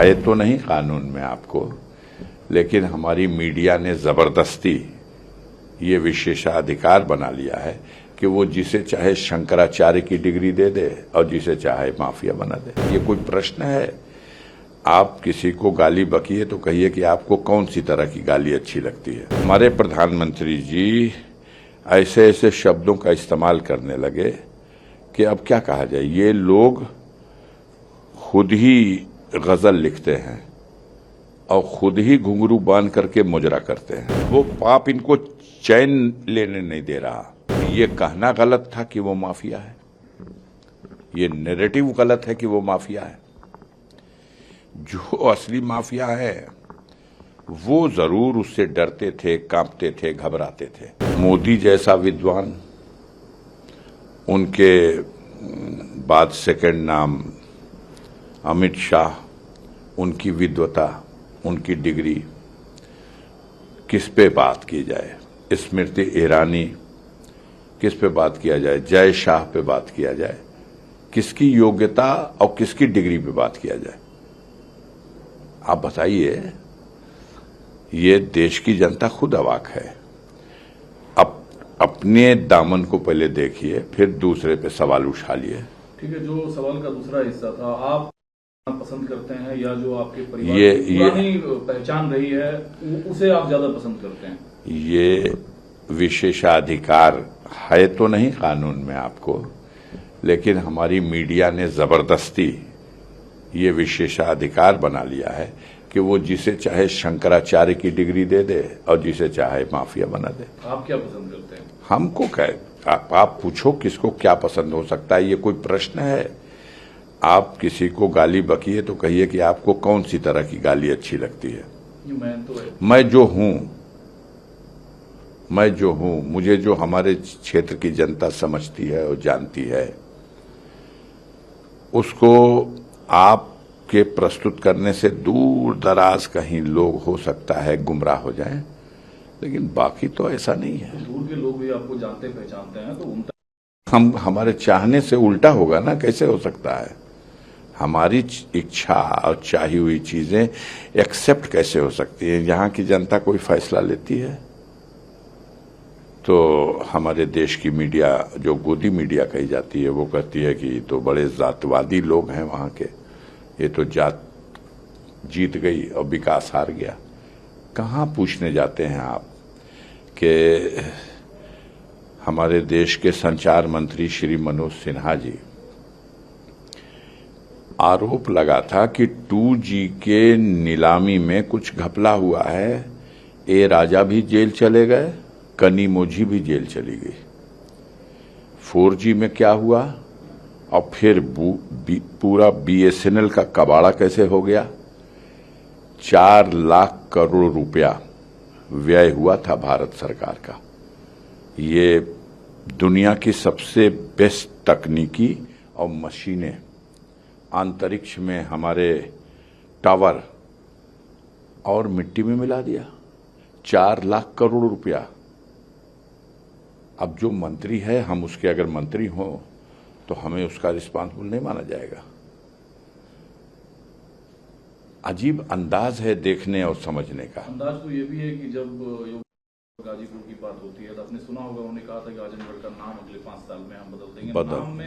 है तो नहीं कानून में आपको, लेकिन हमारी मीडिया ने जबरदस्ती ये विशेषाधिकार बना लिया है कि वो जिसे चाहे शंकराचार्य की डिग्री दे दे और जिसे चाहे माफिया बना दे। ये कोई प्रश्न है? आप किसी को गाली बकिए तो कहिए कि आपको कौन सी तरह की गाली अच्छी लगती है। हमारे प्रधानमंत्री जी ऐसे ऐसे शब्दों का इस्तेमाल करने लगे कि अब क्या कहा जाए। ये लोग खुद ही गजल लिखते हैं और खुद ही घुंघरू बांध करके मुजरा करते हैं। वो पाप इनको चैन लेने नहीं दे रहा। ये कहना गलत था कि वो माफिया है, ये नैरेटिव गलत है कि वो माफिया है। जो असली माफिया है वो जरूर उससे डरते थे, कांपते थे, घबराते थे। मोदी जैसा विद्वान, उनके बाद सेकंड नाम अमित शाह, उनकी विद्वता, उनकी डिग्री, किस पे बात की जाए? स्मृति ईरानी, किस पे बात किया जाए? जय शाह पे बात किया जाए? किसकी योग्यता और किसकी डिग्री पे बात किया जाए? आप बताइए। ये देश की जनता खुद अवाक है। अपने दामन को पहले देखिए, फिर दूसरे पे सवाल उछालिए। ठीक है, जो सवाल का दूसरा हिस्सा था, आप पसंद करते हैं या जो आपके परिवार की पुरानी पहचान रही है उसे आप ज्यादा पसंद करते हैं? ये विशेषाधिकार है तो नहीं कानून में आपको, लेकिन हमारी मीडिया ने जबरदस्ती ये विशेषाधिकार बना लिया है कि वो जिसे चाहे शंकराचार्य की डिग्री दे दे और जिसे चाहे माफिया बना दे। आप क्या पसंद करते हैं? हमको क्या, आप पूछो किसको क्या पसंद हो सकता है। ये कोई प्रश्न है? आप किसी को गाली बकिए तो कहिए कि आपको कौन सी तरह की गाली अच्छी लगती है। मैं जो हूं, मुझे जो हमारे क्षेत्र की जनता समझती है और जानती है, उसको आपके प्रस्तुत करने से दूर दराज कहीं लोग हो सकता है गुमराह हो जाएं, लेकिन बाकी तो ऐसा नहीं है। तो दूर के लोग भी आपको जानते पहचानते हैं तो उनका हमारे चाहने से उल्टा होगा ना? कैसे हो सकता है? हमारी इच्छा और चाही हुई चीजें एक्सेप्ट कैसे हो सकती है? यहाँ की जनता कोई फैसला लेती है तो हमारे देश की मीडिया, जो गोदी मीडिया कही जाती है, वो कहती है कि तो बड़े जातवादी लोग हैं वहां के, ये तो जात जीत गई और विकास हार गया। कहाँ पूछने जाते हैं आप कि हमारे देश के संचार मंत्री श्री मनोज सिन्हा जी, आरोप लगा था कि 2G के नीलामी में कुछ घपला हुआ है। ए राजा भी जेल चले गए, कनीमोझी भी जेल चली गई। 4G में क्या हुआ और फिर पूरा BSNL का कबाड़ा कैसे हो गया? 4 लाख करोड़ रुपया व्यय हुआ था भारत सरकार का। ये दुनिया की सबसे बेस्ट तकनीकी और मशीनें, अंतरिक्ष में हमारे टावर और मिट्टी में मिला दिया। 4 लाख करोड़ रुपया। अब जो मंत्री है, हम उसके अगर मंत्री हों तो हमें उसका रिस्पांसिबल नहीं माना जाएगा। अजीब अंदाज है देखने और समझने का। अंदाज तो ये भी है कि जब गाजीपुर की बात होती है तो आपने सुना होगा, उन्होंने कहा था कि आजमगढ़ का नाम अगले 5 साल में हम बदल देंगे।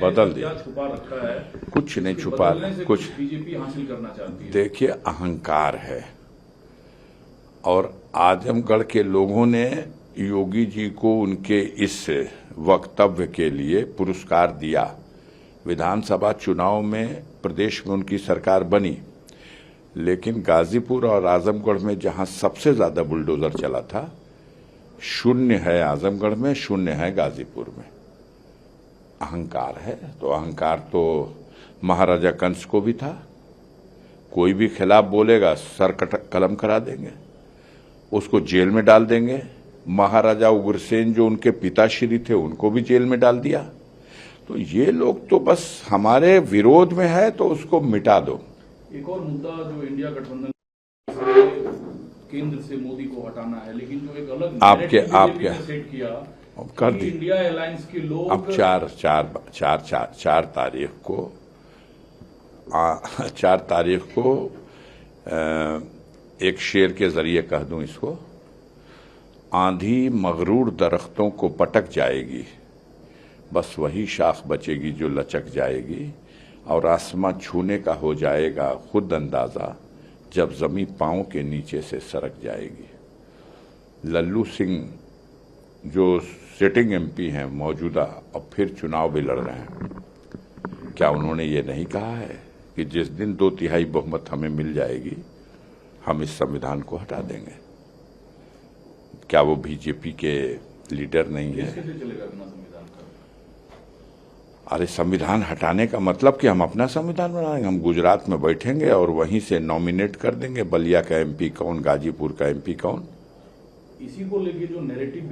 बदल दिया। क्या छुपा रखा है? कुछ नहीं छुपा, कुछ बीजेपी हासिल करना चाहती है। देखिए, अहंकार है। और आजमगढ़ के लोगों ने योगी जी को उनके इस वक्तव्य के लिए पुरस्कार दिया। विधानसभा चुनाव में प्रदेश में उनकी सरकार बनी, लेकिन गाजीपुर और आजमगढ़ में जहां सबसे ज्यादा बुलडोजर चला था, 0 है आजमगढ़ में, 0 है गाजीपुर में। अहंकार है। तो अहंकार तो महाराजा कंस को भी था। कोई भी खिलाफ बोलेगा सर कलम करा देंगे, उसको जेल में डाल देंगे। महाराजा उग्रसेन जो उनके पिताश्री थे, उनको भी जेल में डाल दिया। तो ये लोग तो बस हमारे विरोध में है तो उसको मिटा दो। एक और मुद्दा जो इंडिया गठबंधन केंद्र से मोदी को हटाना है, लेकिन जो एक अलग आपके सेट किया कर दी इंडिया अलायंस के लोग। अब 4 तारीख को एक शेर के जरिए कह दूं इसको, आंधी मगरूर दरख्तों को पटक जाएगी, बस वही शाख बचेगी जो लचक जाएगी, और आसमां छूने का हो जाएगा खुद अंदाजा जब जमीन पांव के नीचे से सरक जाएगी। लल्लू सिंह जो सिटिंग एमपी हैं मौजूदा, अब फिर चुनाव भी लड़ रहे हैं, क्या उन्होंने ये नहीं कहा है कि जिस दिन 2/3 बहुमत हमें मिल जाएगी हम इस संविधान को हटा देंगे? क्या वो बीजेपी के लीडर नहीं है? अरे संविधान हटाने का मतलब कि हम अपना संविधान बनाएंगे। हम गुजरात में बैठेंगे और वहीं से नॉमिनेट कर देंगे बलिया का एमपी कौन, गाजीपुर का एमपी कौन। इसी को लेके जो नैरेटिव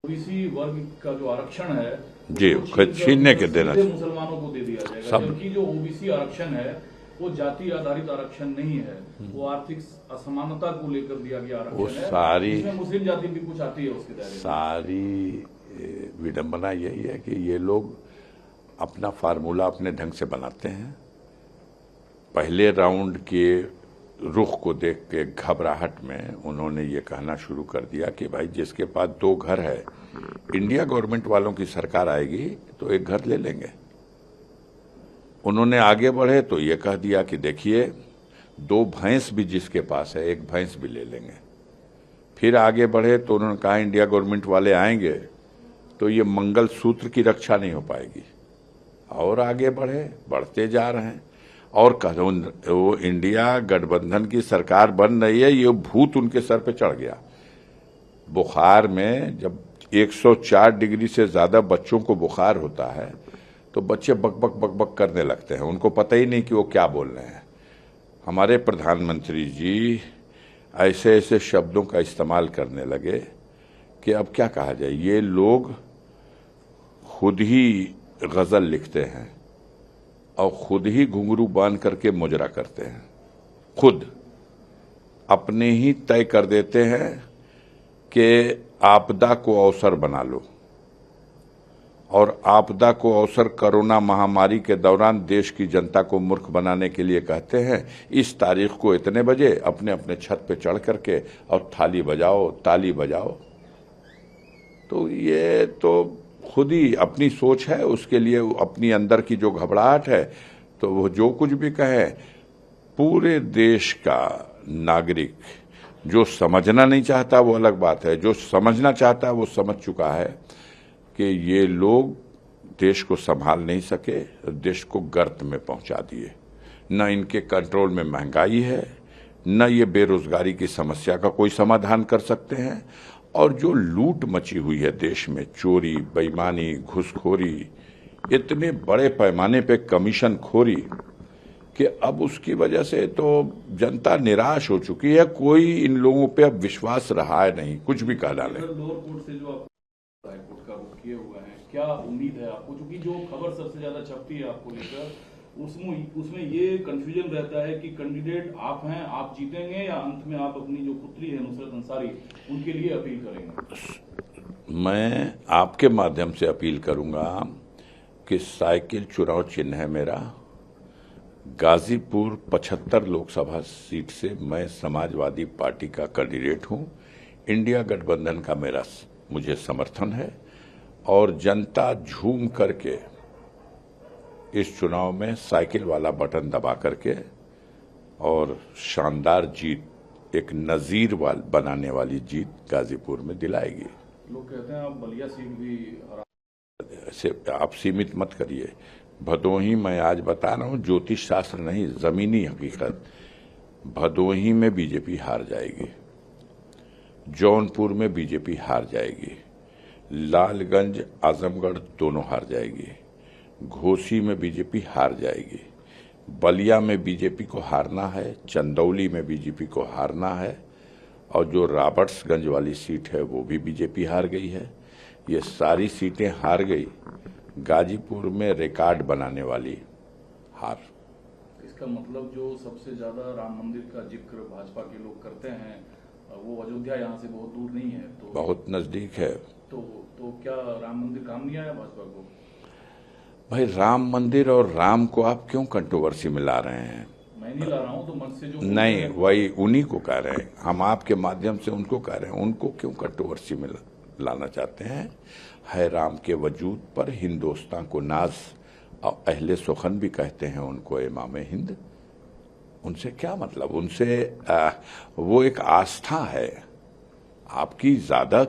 ओबीसी वर्ग का जो आरक्षण है जी छीनने के देना, मुसलमानों को दे दिया जाएगा, जबकि जो ओबीसी आरक्षण है वो जाति आधारित आरक्षण नहीं है, वो आर्थिक असमानता को लेकर दिया गया आरक्षण है। सारी मुस्लिम जाति भी कुछ आती है उसके दायरे। सारी विडंबना यही है कि ये लोग अपना फार्मूला अपने ढंग से बनाते हैं। पहले राउंड के रुख को देख के घबराहट में उन्होंने ये कहना शुरू कर दिया कि भाई जिसके पास 2 घर है, इंडिया गवर्नमेंट वालों की सरकार आएगी तो 1 घर ले लेंगे। उन्होंने आगे बढ़े तो ये कह दिया कि देखिए 2 भैंस भी जिसके पास है 1 भैंस भी ले लेंगे। फिर आगे बढ़े तो उन्होंने कहा इंडिया गवर्नमेंट वाले आएंगे तो ये मंगल सूत्र की रक्षा नहीं हो पाएगी। और आगे बढ़ते जा रहे हैं और वो इंडिया गठबंधन की सरकार बन रही है, ये भूत उनके सर पे चढ़ गया। बुखार में जब 104 डिग्री से ज्यादा बच्चों को बुखार होता है तो बच्चे बक करने लगते हैं, उनको पता ही नहीं कि वो क्या बोल रहे हैं। हमारे प्रधानमंत्री जी ऐसे ऐसे शब्दों का इस्तेमाल करने लगे कि अब क्या कहा जाए। ये लोग खुद ही गजल लिखते हैं और खुद ही घुंघरू बांध करके मुजरा करते हैं, खुद अपने ही तय कर देते हैं कि आपदा को अवसर बना लो, और आपदा को अवसर कोरोना महामारी के दौरान देश की जनता को मूर्ख बनाने के लिए कहते हैं इस तारीख को इतने बजे अपने अपने छत पे चढ़ करके और थाली बजाओ, ताली बजाओ। तो ये तो खुद ही अपनी सोच है, उसके लिए अपनी अंदर की जो घबराहट है, तो वो जो कुछ भी कहे। पूरे देश का नागरिक जो समझना नहीं चाहता वो अलग बात है, जो समझना चाहता है वो समझ चुका है कि ये लोग देश को संभाल नहीं सके, देश को गर्त में पहुंचा दिए। न इनके कंट्रोल में महंगाई है, न ये बेरोजगारी की समस्या का कोई समाधान कर सकते हैं, और जो लूट मची हुई है देश में, चोरी, बेईमानी, घुसखोरी, इतने बड़े पैमाने पे कमीशन खोरी कि अब उसकी वजह से तो जनता निराश हो चुकी है। कोई इन लोगों पे अब विश्वास रहा है नहीं, कुछ भी कह डाले। लोअर कोर्ट से जो आप हाई कोर्ट का रुख किए हुए हैं, क्या उम्मीद है आपको? क्योंकि जो खबर सबसे ज्यादा छपती है आपको लेकर, उसमें ये कंफ्यूजन रहता है कि कैंडिडेट आप हैं, आप जीतेंगे, या अंत में आप अपनी जो पुत्री है नुसरत अंसारी उनके लिए अपील करेंगे? मैं आपके माध्यम से अपील करूंगा कि साइकिल चुनाव चिन्ह है मेरा। गाजीपुर 75 लोकसभा सीट से मैं समाजवादी पार्टी का कैंडिडेट हूं। इंडिया गठबंधन का मुझे समर्थन है, और जनता झूम करके इस चुनाव में साइकिल वाला बटन दबा करके और शानदार जीत, एक नजीर बनाने वाली जीत गाजीपुर में दिलाएगी। लोग कहते हैं आप बलिया सीट भी से आप सीमित मत करिए। भदोही में आज बता रहा हूं, ज्योतिष शास्त्र नहीं, जमीनी हकीकत, भदोही में बीजेपी हार जाएगी, जौनपुर में बीजेपी हार जाएगी, लालगंज, आजमगढ़ दोनों हार जाएगी, घोसी में बीजेपी हार जाएगी, बलिया में बीजेपी को हारना है, चंदौली में बीजेपी को हारना है, और जो रॉबर्ट्सगंज वाली सीट है वो भी बीजेपी हार गई है। ये सारी सीटें हार गई, गाजीपुर में रिकॉर्ड बनाने वाली हार। इसका मतलब जो सबसे ज्यादा राम मंदिर का जिक्र भाजपा के लोग करते हैं वो अयोध्या यहाँ से बहुत दूर नहीं है, तो बहुत नजदीक है। तो क्या राम मंदिर काम नहीं आया भाजपा को? भाई राम मंदिर और राम को आप क्यों कंट्रोवर्सी में ला रहे हैं? मैं नहीं ला रहा हूँ, तो मन से जो नहीं, वही उन्हीं को कह रहे हैं हम, आपके माध्यम से उनको कह रहे हैं। उनको क्यों कंट्रोवर्सी में लाना चाहते हैं? है राम के वजूद पर हिंदोस्तां को नाज, और अहले सुखन भी कहते हैं उनको इमाम हिंद। उनसे क्या मतलब? उनसे वो एक आस्था है, आपकी ज्यादा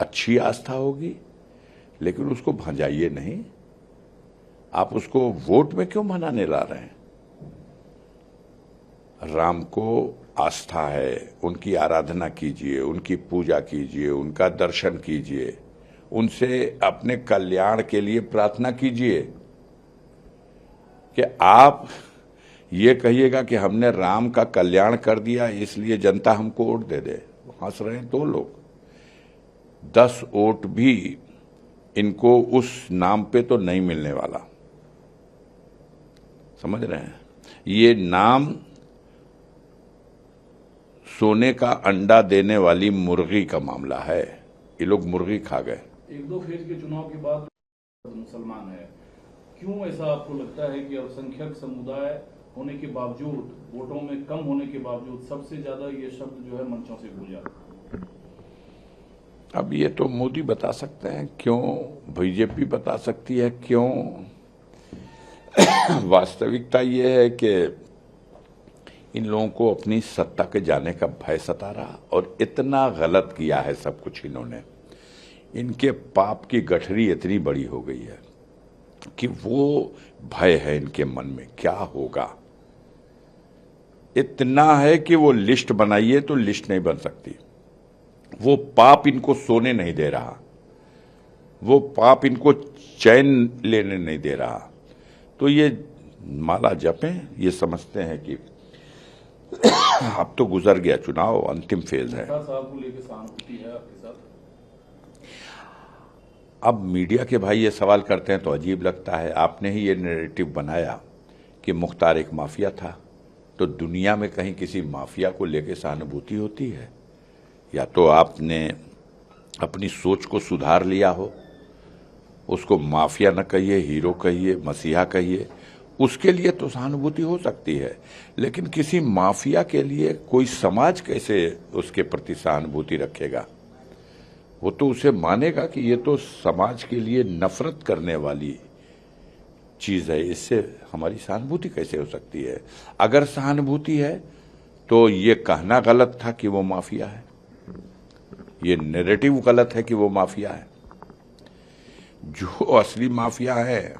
अच्छी आस्था होगी, लेकिन उसको भंजाइए नहीं। आप उसको वोट में क्यों मनाने ला रहे हैं? राम को आस्था है, उनकी आराधना कीजिए, उनकी पूजा कीजिए, उनका दर्शन कीजिए, उनसे अपने कल्याण के लिए प्रार्थना कीजिए। कि आप ये कहिएगा कि हमने राम का कल्याण कर दिया इसलिए जनता हमको वोट दे दे। हंस रहे हैं 2 लोग। 10 वोट भी इनको उस नाम पे तो नहीं मिलने वाला, समझ रहे हैं? ये नाम सोने का अंडा देने वाली मुर्गी का मामला है। ये लोग मुर्गी खा गए। 1-2 फेज के चुनाव के बाद मुसलमान है, क्यों ऐसा आपको लगता है कि अल्पसंख्यक समुदाय होने के बावजूद, वोटों में कम होने के बावजूद सबसे ज्यादा ये शब्द जो है मंचों से गूंजा? अब ये तो मोदी बता सकते हैं क्यों, बीजेपी बता सकती है क्यों। वास्तविकता ये है कि इन लोगों को अपनी सत्ता के जाने का भय सता रहा, और इतना गलत किया है सब कुछ इन्होंने। इनके पाप की गठरी इतनी बड़ी हो गई है कि वो भय है इनके मन में, क्या होगा। इतना है कि वो लिस्ट बनाइए तो लिस्ट नहीं बन सकती। वो पाप इनको सोने नहीं दे रहा, वो पाप इनको चैन लेने नहीं दे रहा। तो ये माला जपें, ये समझते हैं कि अब तो गुजर गया चुनाव, अंतिम फेज है। साहब को लेकर सहानुभूति है आपके साथ? अब मीडिया के भाई ये सवाल करते हैं तो अजीब लगता है। आपने ही ये नैरेटिव बनाया कि मुख्तार एक माफिया था, तो दुनिया में कहीं किसी माफिया को लेकर सहानुभूति होती है? या तो आपने अपनी सोच को सुधार लिया हो, उसको माफिया न कहिए, हीरो कहिए, मसीहा कहिए, उसके लिए तो सहानुभूति हो सकती है। लेकिन किसी माफिया के लिए कोई समाज कैसे उसके प्रति सहानुभूति रखेगा? वो तो उसे मानेगा कि ये तो समाज के लिए नफरत करने वाली चीज है, इससे हमारी सहानुभूति कैसे हो सकती है? अगर सहानुभूति है तो ये कहना गलत था कि वो माफिया है, ये नैरेटिव गलत है कि वो माफिया है। जो असली माफिया है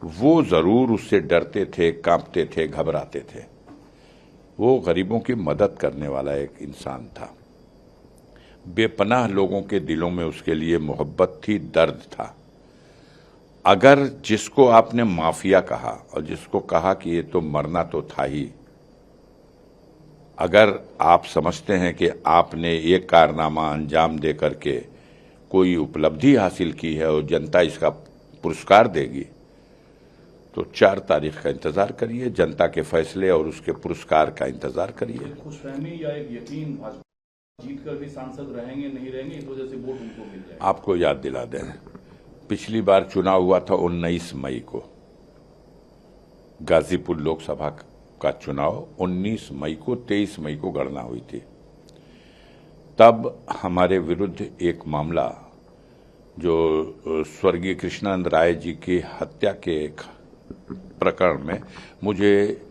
वो जरूर उससे डरते थे, कांपते थे, घबराते थे। वो गरीबों की मदद करने वाला एक इंसान था। बेपनाह लोगों के दिलों में उसके लिए मोहब्बत थी, दर्द था। अगर जिसको आपने माफिया कहा और जिसको कहा कि ये तो मरना तो था ही, अगर आप समझते हैं कि आपने एक कारनामा अंजाम दे करके कोई उपलब्धि हासिल की है और जनता इसका पुरस्कार देगी, तो 4 तारीख का इंतजार करिए, जनता के फैसले और उसके पुरस्कार का इंतजार करिए। खुशफहमी या एक यकीन, भाजपा जीत कर भी सांसद रहेंगे नहीं रहेंगे, इस वजह से वोट उनको मिल जाए? आपको याद दिला दें, पिछली बार चुनाव हुआ था 19 मई को, गाजीपुर लोकसभा का चुनाव 19 मई को, 23 मई को गणना हुई थी। तब हमारे विरुद्ध एक मामला, जो स्वर्गीय कृष्णानंद राय जी की हत्या के प्रकरण में मुझे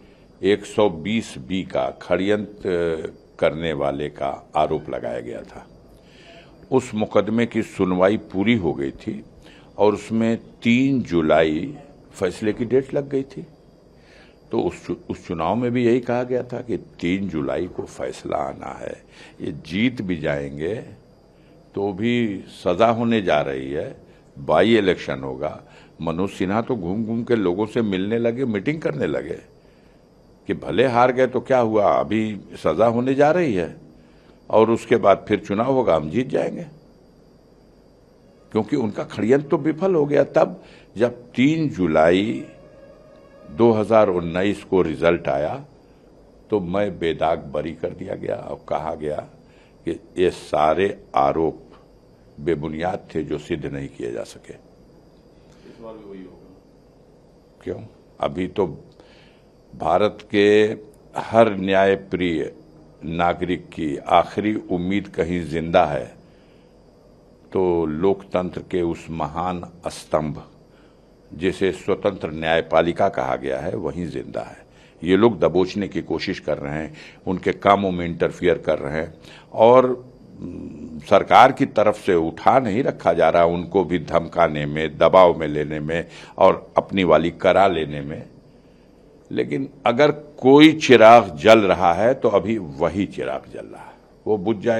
120B का षड्यंत्र करने वाले का आरोप लगाया गया था। उस मुकदमे की सुनवाई पूरी हो गई थी और उसमें 3 जुलाई फैसले की डेट लग गई थी। तो उस चुनाव में भी यही कहा गया था कि 3 जुलाई को फैसला आना है। ये जीत भी जाएंगे तो भी सजा होने जा रही है, बाई इलेक्शन होगा। मनोज सिन्हा तो घूम घूम के लोगों से मिलने लगे, मीटिंग करने लगे कि भले हार गए तो क्या हुआ, अभी सजा होने जा रही है और उसके बाद फिर चुनाव होगा, हम जीत जाएंगे। क्योंकि उनका षड्यंत्र तो विफल हो गया। तब जब 3 जुलाई 2019 को रिजल्ट आया तो मैं बेदाग बरी कर दिया गया और कहा गया कि ये सारे आरोप बेबुनियाद थे जो सिद्ध नहीं किए जा सके। इस बार भी वही होगा? क्यों? अभी तो भारत के हर न्यायप्रिय नागरिक की आखिरी उम्मीद कहीं जिंदा है तो लोकतंत्र के उस महान स्तंभ जिसे स्वतंत्र न्यायपालिका कहा गया है वहीं जिंदा है। ये लोग दबोचने की कोशिश कर रहे हैं, उनके कामों में इंटरफियर कर रहे हैं और सरकार की तरफ से उठा नहीं रखा जा रहा, उनको भी धमकाने में, दबाव में लेने में और अपनी वाली करा लेने में। लेकिन अगर कोई चिराग जल रहा है तो अभी वही चिराग जल रहा है, वो बुझ जाएगा।